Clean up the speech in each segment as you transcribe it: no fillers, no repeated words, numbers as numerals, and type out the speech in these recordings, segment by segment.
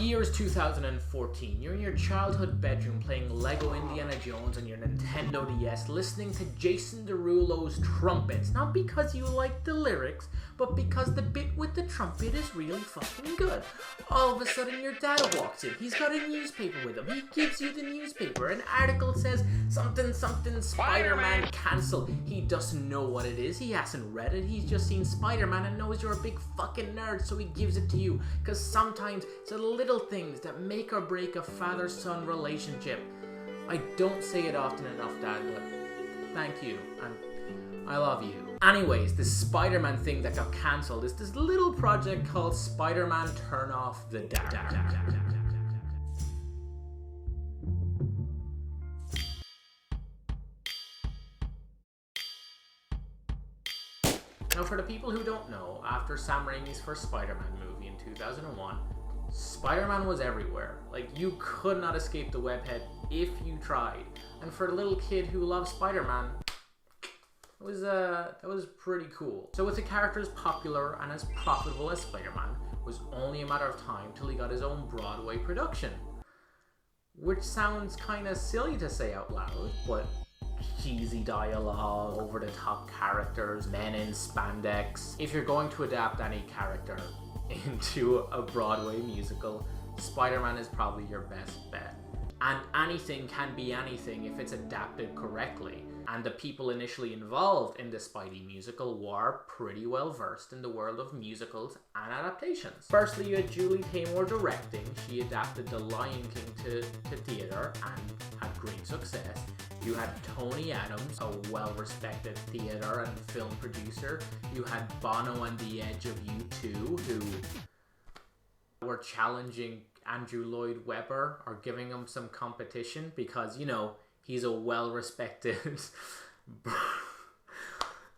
year's 2014. You're in your childhood bedroom playing Lego Indiana Jones on your Nintendo DS, listening to Jason Derulo's Trumpets. Not because you like the lyrics, but because the bit with the trumpet is really fucking good. All of a sudden your dad walks in. He's got a newspaper with him. He gives you the newspaper. An article says something Spider-Man cancelled. He doesn't know what it is. He hasn't read it. He's just seen Spider-Man and knows you're a big fucking nerd, so he gives it to you. Because sometimes it's the little things that make or break a father-son relationship. I don't say it often enough, Dad, but thank you, and I love you. Anyways, this Spider-Man thing that got cancelled is this little project called Spider-Man Turn Off the Dark. Now, for the people who don't know, after Sam Raimi's first Spider-Man movie in 2001, Spider-Man was everywhere. Like, you could not escape the webhead if you tried. And for a little kid who loves Spider-Man, that was pretty cool. So with the character as popular and as profitable as Spider-Man, it was only a matter of time till he got his own Broadway production. Which sounds kinda silly to say out loud, but cheesy dialogue, over-the-top characters, men in spandex. If you're going to adapt any character into a Broadway musical, Spider-Man is probably your best bet. And anything can be anything if it's adapted correctly. And the people initially involved in the Spidey musical were pretty well versed in the world of musicals and adaptations. Firstly, you had Julie Taymor directing. She adapted The Lion King to theatre and had great success. You had Tony Adams, a well-respected theatre and film producer. You had Bono and the Edge of U2, who were challenging Andrew Lloyd Webber or giving him some competition because, you know, he's a well-respected...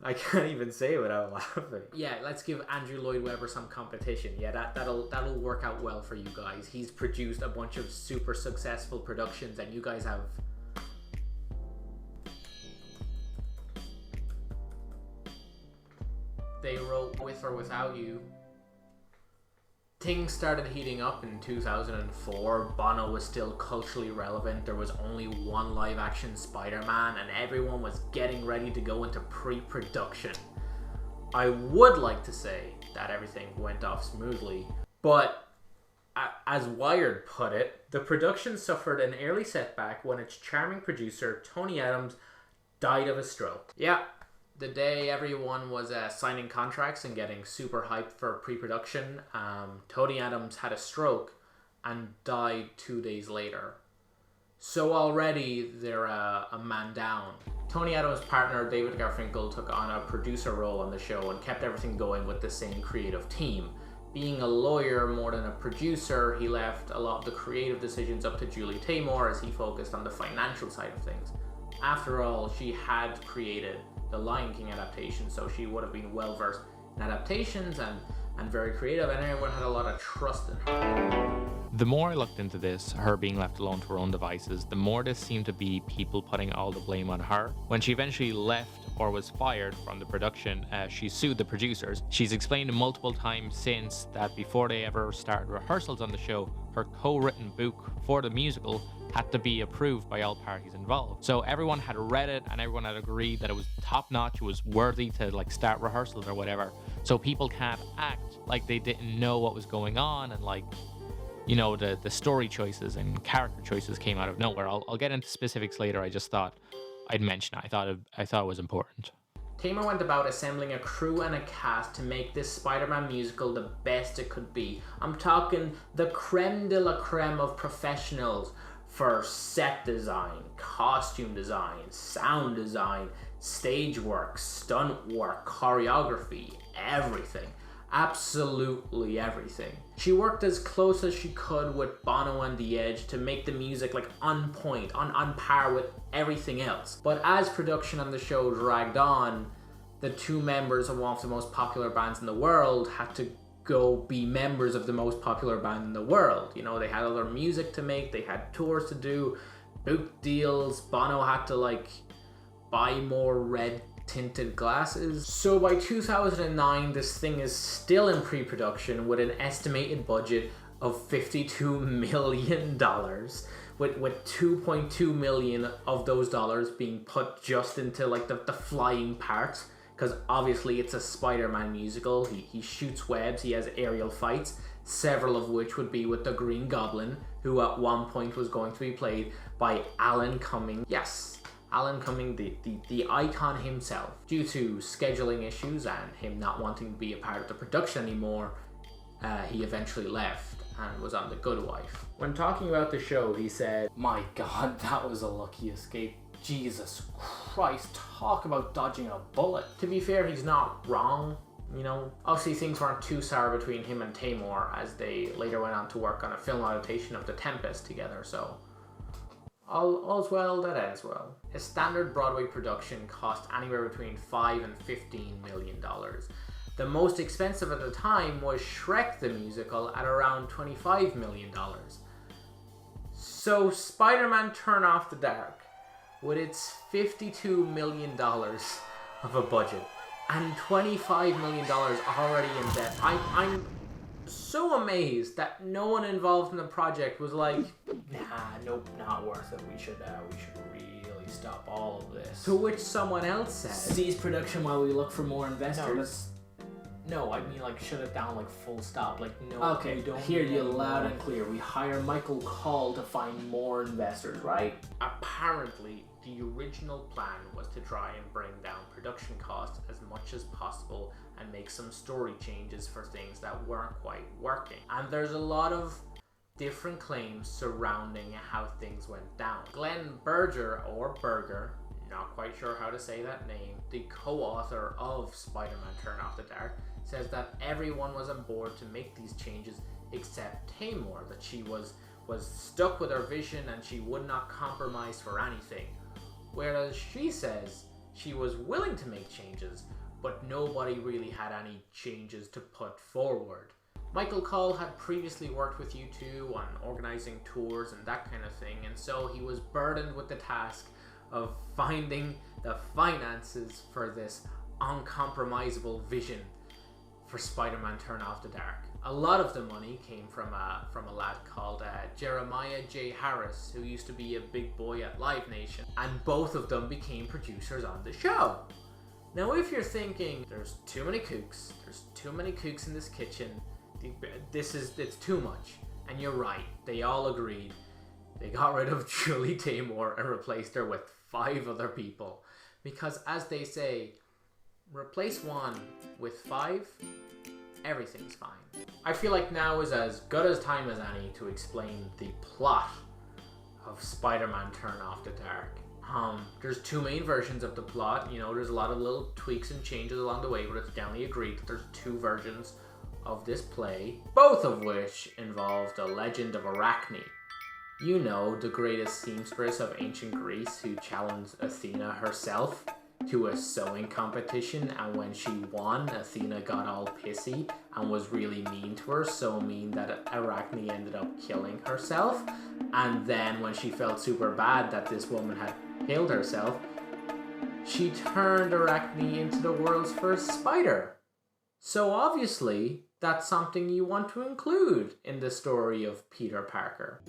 I can't even say it without laughing. Yeah, let's give Andrew Lloyd Webber some competition. Yeah, that'll work out well for you guys. He's produced a bunch of super successful productions and you guys have... They wrote With or Without You. Things started heating up in 2004. Bono was still culturally relevant. There was only one live-action Spider-Man and everyone was getting ready to go into pre-production. I would like to say that everything went off smoothly, but as Wired put it, the production suffered an early setback when its charming producer, Tony Adams, died of a stroke. Yeah. The day everyone was signing contracts and getting super hyped for pre-production, Tony Adams had a stroke and died 2 days later. So already they're a man down. Tony Adams' partner David Garfinkel took on a producer role on the show and kept everything going with the same creative team. Being a lawyer more than a producer, he left a lot of the creative decisions up to Julie Taymor as he focused on the financial side of things. After all, she had created the Lion King adaptation, so she would have been well versed in adaptations and very creative, and everyone had a lot of trust in her. The more I looked into this, her being left alone to her own devices, the more this seemed to be people putting all the blame on her. When she eventually left or was fired from the production, she sued the producers. She's explained multiple times since that before they ever started rehearsals on the show, her co-written book for the musical had to be approved by all parties involved. So everyone had read it and everyone had agreed that it was top notch, it was worthy to like start rehearsals or whatever. So people can't act like they didn't know what was going on and like, you know, the story choices and character choices came out of nowhere. I'll get into specifics later. I just thought I'd mention it. I thought it was important. Taymor went about assembling a crew and a cast to make this Spider-Man musical the best it could be. I'm talking the creme de la creme of professionals for set design, costume design, sound design, stage work, stunt work, choreography, everything. Absolutely everything. She worked as close as she could with Bono and The Edge to make the music like on point, on par with everything else. But as production on the show dragged on, the two members of one of the most popular bands in the world had to go be members of the most popular band in the world. You know, they had other music to make, they had tours to do, book deals. Bono had to like buy more red tinted glasses. So by 2009, this thing is still in pre-production with an estimated budget of $52 million, with 2.2 million of those dollars being put just into like the flying parts, because obviously it's a Spider-Man musical. He shoots webs, he has aerial fights, several of which would be with the Green Goblin, who at one point was going to be played by Alan Cumming. Yes, Alan Cumming, the icon himself. Due to scheduling issues and him not wanting to be a part of the production anymore, he eventually left and was on The Good Wife. When talking about the show, he said, "My God, that was a lucky escape. Jesus Christ, talk about dodging a bullet." To be fair, he's not wrong. You know, obviously things weren't too sour between him and Tamor, as they later went on to work on a film adaptation of The Tempest together, so all's well that ends well. A standard Broadway production cost anywhere between $5 and $15 million. The most expensive at the time was Shrek the Musical at around $25 million. So Spider-Man Turn Off the Dark, with its $52 million of a budget and $25 million already in debt, I'm so amazed that no one involved in the project was like, "Nah, nope, not worth it. We should really stop all of this." To which someone else said, "Cease production while we look for more investors." No, I mean like shut it down, like full stop. Like no. Okay, we don't hear you loud and clear. We hire Michael Call to find more investors, right? Apparently, the original plan was to try and bring down production costs as much as possible and make some story changes for things that weren't quite working. And there's a lot of different claims surrounding how things went down. Glenn Berger, or Berger, not quite sure how to say that name, the co-author of Spider-Man Turn Off the Dark, says that everyone was on board to make these changes except Tamor, that she was stuck with her vision and she would not compromise for anything. Whereas she says she was willing to make changes, but nobody really had any changes to put forward. Michael Call had previously worked with U2 on organizing tours and that kind of thing, and so he was burdened with the task of finding the finances for this uncompromisable vision for Spider-Man Turn Off the Dark. A lot of the money came from a lad called Jeremiah J. Harris, who used to be a big boy at Live Nation, and both of them became producers on the show. Now, if you're thinking, there's too many cooks in this kitchen, it's too much, and you're right, they all agreed. They got rid of Julie Taymor and replaced her with 5 other people, because as they say, replace one with 5, everything's fine. I feel like now is as good a time as any to explain the plot of Spider-Man Turn Off the Dark. There's 2 main versions of the plot. You know, there's a lot of little tweaks and changes along the way, but it's generally agreed that there's 2 versions of this play, both of which involve the legend of Arachne. You know, the greatest seamstress of ancient Greece who challenged Athena herself to a sewing competition, and when she won, Athena got all pissy and was really mean to her, so mean that Arachne ended up killing herself. And then when she felt super bad that this woman had killed herself, she turned Arachne into the world's first spider. So obviously, that's something you want to include in the story of Peter Parker.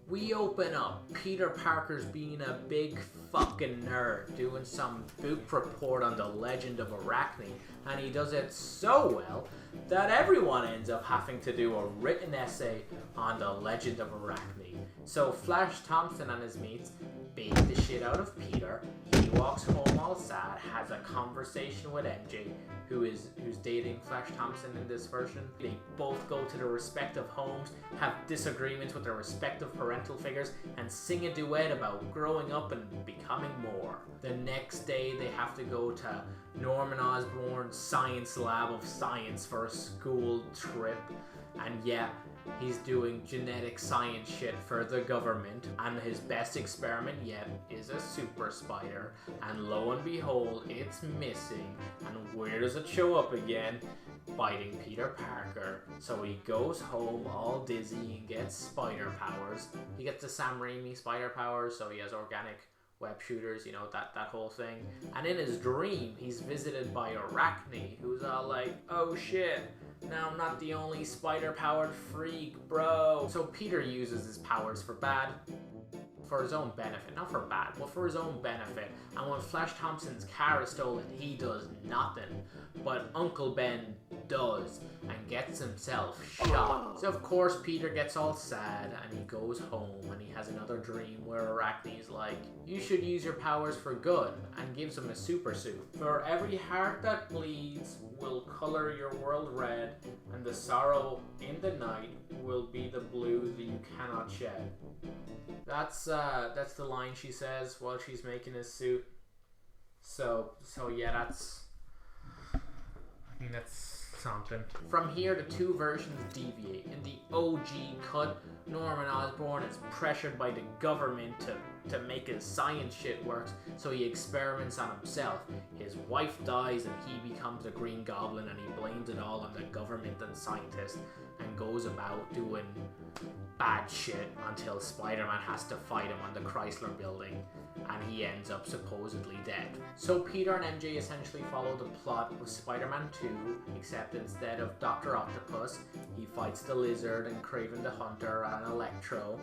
We open up Peter Parker's being a big fucking nerd, doing some book report on the legend of Arachne, and he does it so well that everyone ends up having to do a written essay on the legend of Arachne. So Flash Thompson and his mates beat the shit out of Peter. He walks home all sad, has a conversation with MJ, who's dating Flash Thompson in this version. They both go to their respective homes, have disagreements with their respective parental figures, and sing a duet about growing up and becoming more. The next day they have to go to Norman Osborn's science lab of science for a school trip, and yeah, he's doing genetic science shit for the government, and his best experiment yet is a super spider, and lo and behold, it's missing, and where does it show up again? Biting Peter Parker. So he goes home all dizzy and gets spider powers. He gets the Sam Raimi spider powers, so he has organic web shooters, you know, that whole thing. And in his dream, he's visited by Arachne, who's all like, "Oh shit, Now I'm not the only spider-powered freak, bro. So Peter uses his powers for his own benefit. Not for bad, but for his own benefit. And when Flash Thompson's car is stolen, he does nothing. But Uncle Ben does, and gets himself shot. So of course Peter gets all sad, and he goes home, and he has another dream where Arachne's like, you should use your powers for good, and gives him a super suit. For every heart that bleeds will color your world red, and the sorrow in the night will be the blue that you cannot shed. That's the line she says while she's making his suit. So yeah, I think that's something. From here, the two versions deviate. In the OG cut, Norman Osborn is pressured by the government to make his science shit work, so he experiments on himself. His wife dies and he becomes a Green Goblin, and he blames it all on the government and scientists, and goes about doing bad shit until Spider-Man has to fight him on the Chrysler building, and he ends up supposedly dead. So Peter and MJ essentially follow the plot of Spider-Man 2, except instead of Dr. Octopus, he fights the Lizard and Kraven the Hunter and Electro,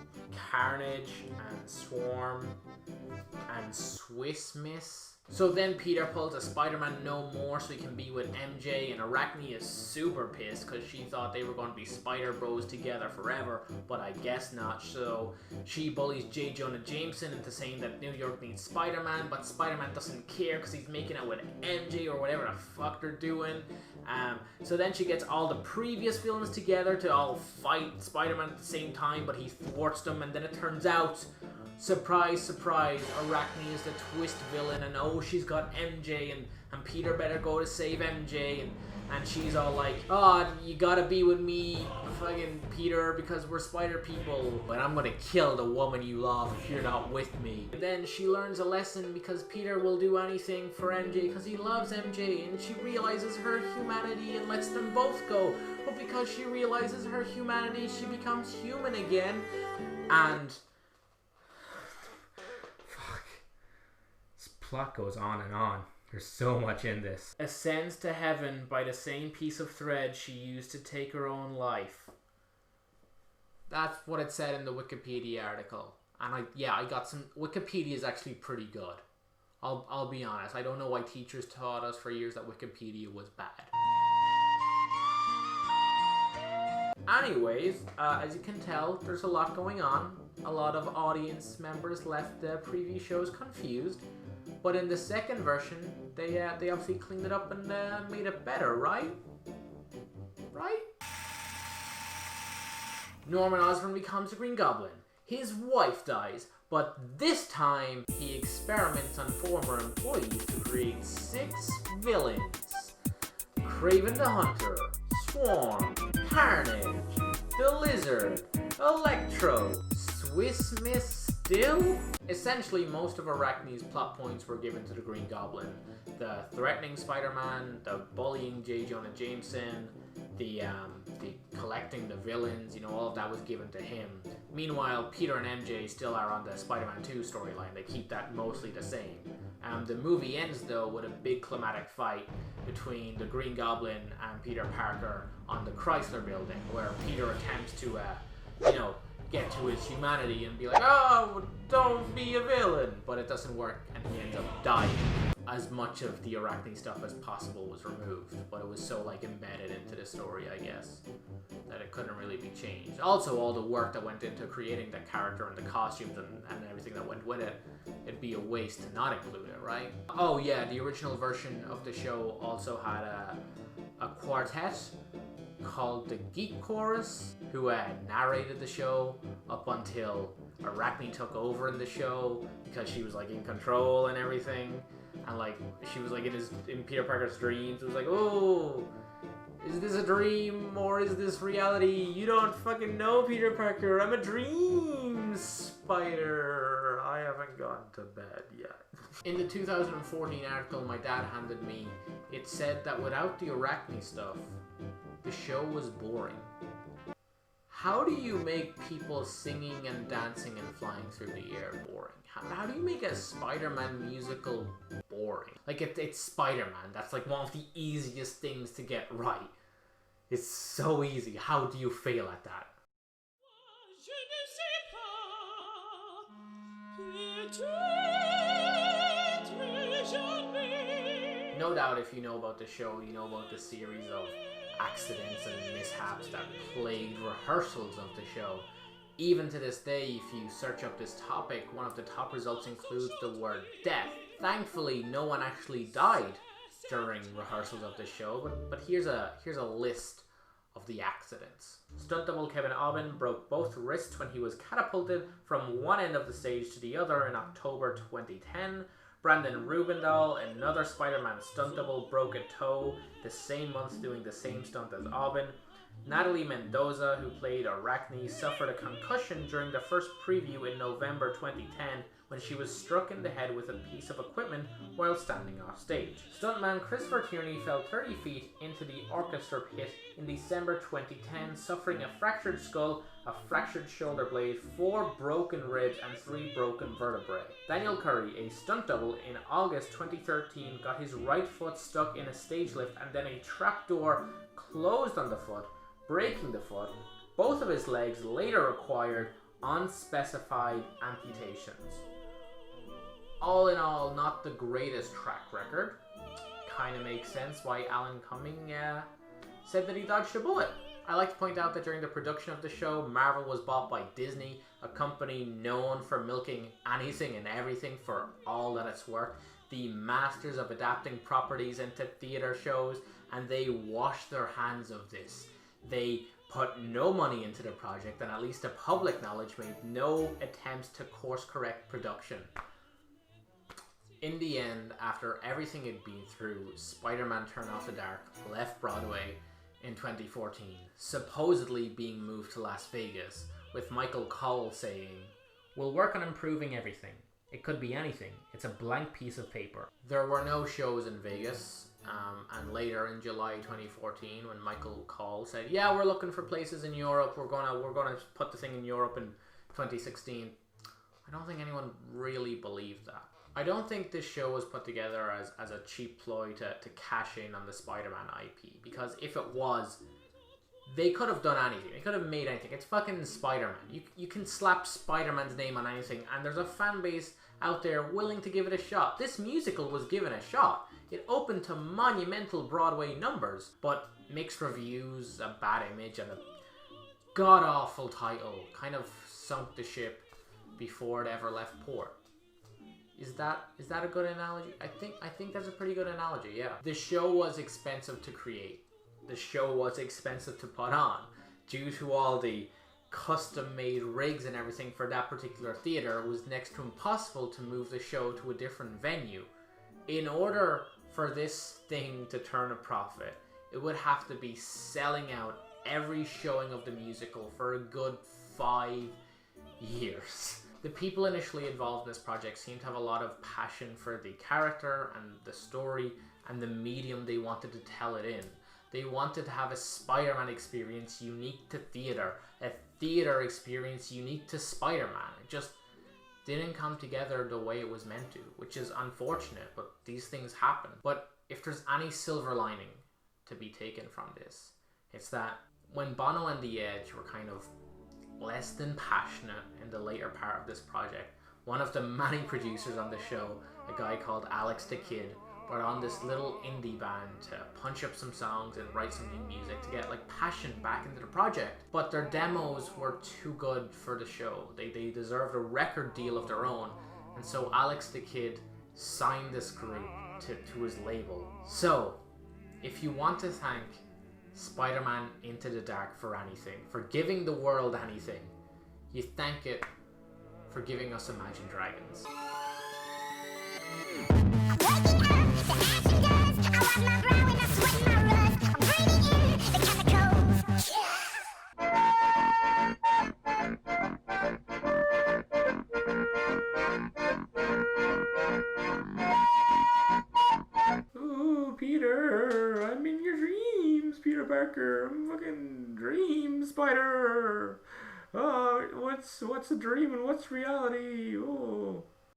Carnage and Swarm and Swiss Miss. So then Peter pulls a Spider-Man no more so he can be with MJ, and Arachne is super pissed because she thought they were going to be Spider Bros together forever, but I guess not. So she bullies J. Jonah Jameson into saying that New York needs Spider-Man, but Spider-Man doesn't care because he's making out with MJ or whatever the fuck they're doing. So then she gets all the previous villains together to all fight Spider-Man at the same time, but he thwarts them, and then it turns out, surprise, surprise, Arachne is the twist villain, and oh, she's got MJ, and Peter better go to save MJ, and she's all like, oh, you gotta be with me, fucking Peter, because we're spider people, but I'm gonna kill the woman you love if you're not with me. And then she learns a lesson because Peter will do anything for MJ because he loves MJ, and she realizes her humanity and lets them both go, but because she realizes her humanity, she becomes human again, and plot goes on and on. There's so much in this. Ascends to heaven by the same piece of thread she used to take her own life. That's what it said in the Wikipedia article. And I got some... Wikipedia is actually pretty good. I'll be honest. I don't know why teachers taught us for years that Wikipedia was bad. Anyways, as you can tell, there's a lot going on. A lot of audience members left the preview shows confused. But in the second version, they obviously cleaned it up and made it better, right? Right? Norman Osborn becomes a Green Goblin. His wife dies, but this time he experiments on former employees to create 6 villains. Kraven the Hunter, Swarm, Carnage, the Lizard, Electro, Swiss Miss Still? Essentially, most of Arachne's plot points were given to the Green Goblin. The threatening Spider-Man, the bullying J. Jonah Jameson, the collecting the villains, all of that was given to him. Meanwhile, Peter and MJ still are on the Spider-Man 2 storyline. They keep that mostly the same. The movie ends, though, with a big climatic fight between the Green Goblin and Peter Parker on the Chrysler building, where Peter attempts to, get to his humanity and be like, oh, don't be a villain, but it doesn't work, and he ends up dying. As much of the Arachne stuff as possible was removed, but it was so embedded into the story, I guess, that it couldn't really be changed. Also, all the work that went into creating the character and the costumes and everything that went with it, it'd be a waste to not include it, right? Oh yeah, the original version of the show also had a quartet called the Geek Chorus, who narrated the show up until Arachne took over in the show because she was in control and everything, and she was in Peter Parker's dreams. It was oh, is this a dream or is this reality? You don't fucking know, Peter Parker. I'm a dream spider. I haven't gone to bed yet. In the 2014 article my dad handed me, it said that without the Arachne stuff, the show was boring. How do you make people singing and dancing and flying through the air boring? How do you make a Spider-Man musical boring? It's Spider-Man. That's one of the easiest things to get right. It's so easy. How do you fail at that? No doubt if you know about the show, you know about the series of accidents and mishaps that plagued rehearsals of the show. Even to this day, if you search up this topic, one of the top results includes the word death. Thankfully, no one actually died during rehearsals of the show, but here's a list of the accidents. Stunt double Kevin Aubin broke both wrists when he was catapulted from one end of the stage to the other in October 2010. Brandon Rubendahl, another Spider-Man stunt double, broke a toe the same month doing the same stunt as Aubin. Natalie Mendoza, who played Arachne, suffered a concussion during the first preview in November 2010 when she was struck in the head with a piece of equipment while standing off stage. Stuntman Christopher Tierney fell 30 feet into the orchestra pit in December 2010, suffering a fractured skull, a fractured shoulder blade, 4 broken ribs, and 3 broken vertebrae. Daniel Curry, a stunt double, in August 2013 got his right foot stuck in a stage lift and then a trapdoor closed on the foot, breaking the foot. Both of his legs later required unspecified amputations. All in all, not the greatest track record. Kinda makes sense why Alan Cumming said that he dodged a bullet. I like to point out that during the production of the show, Marvel was bought by Disney, a company known for milking anything and everything for all that it's worth, the masters of adapting properties into theater shows, and they washed their hands of this. They put no money into the project, and at least to public knowledge made no attempts to course correct production. In the end, after everything it'd been through, Spider-Man Turn Off the Dark left Broadway in 2014, supposedly being moved to Las Vegas, with Michael Cole saying, "We'll work on improving everything. It could be anything. It's a blank piece of paper." There were no shows in Vegas, and later in July 2014, when Michael Cole said, "Yeah, we're looking for places in Europe. We're gonna put the thing in Europe in 2016." I don't think anyone really believed that. I don't think this show was put together as a cheap ploy to cash in on the Spider-Man IP, because if it was, they could have done anything. They could have made anything. It's fucking Spider-Man. You can slap Spider-Man's name on anything, and there's a fan base out there willing to give it a shot. This musical was given a shot. It opened to monumental Broadway numbers, but mixed reviews, a bad image, and a god-awful title kind of sunk the ship before it ever left port. Is that a good analogy? I think that's a pretty good analogy, yeah. The show was expensive to create. The show was expensive to put on. Due to all the custom-made rigs and everything for that particular theater, it was next to impossible to move the show to a different venue. In order for this thing to turn a profit, it would have to be selling out every showing of the musical for a good 5 years. The people initially involved in this project seem to have a lot of passion for the character and the story and the medium they wanted to tell it in. They wanted to have a Spider-Man experience unique to theater, a theater experience unique to Spider-Man. It just didn't come together the way it was meant to, which is unfortunate, but these things happen. But if there's any silver lining to be taken from this, it's that when Bono and The Edge were kind of less than passionate in the later part of this project, one of the many producers on the show, a guy called Alex the Kid, brought on this little indie band to punch up some songs and write some new music to get like passion back into the project. But their demos were too good for the show. They deserved a record deal of their own, and so Alex the Kid signed this group to his label. So, if you want to thank Spider-Man Into the Dark for anything, for giving the world anything, you thank it for giving us Imagine Dragons. Ooh, Peter, I'm in your dreams, Peter Parker. I'm fucking dream spider. What's a dream and what's reality? Oh.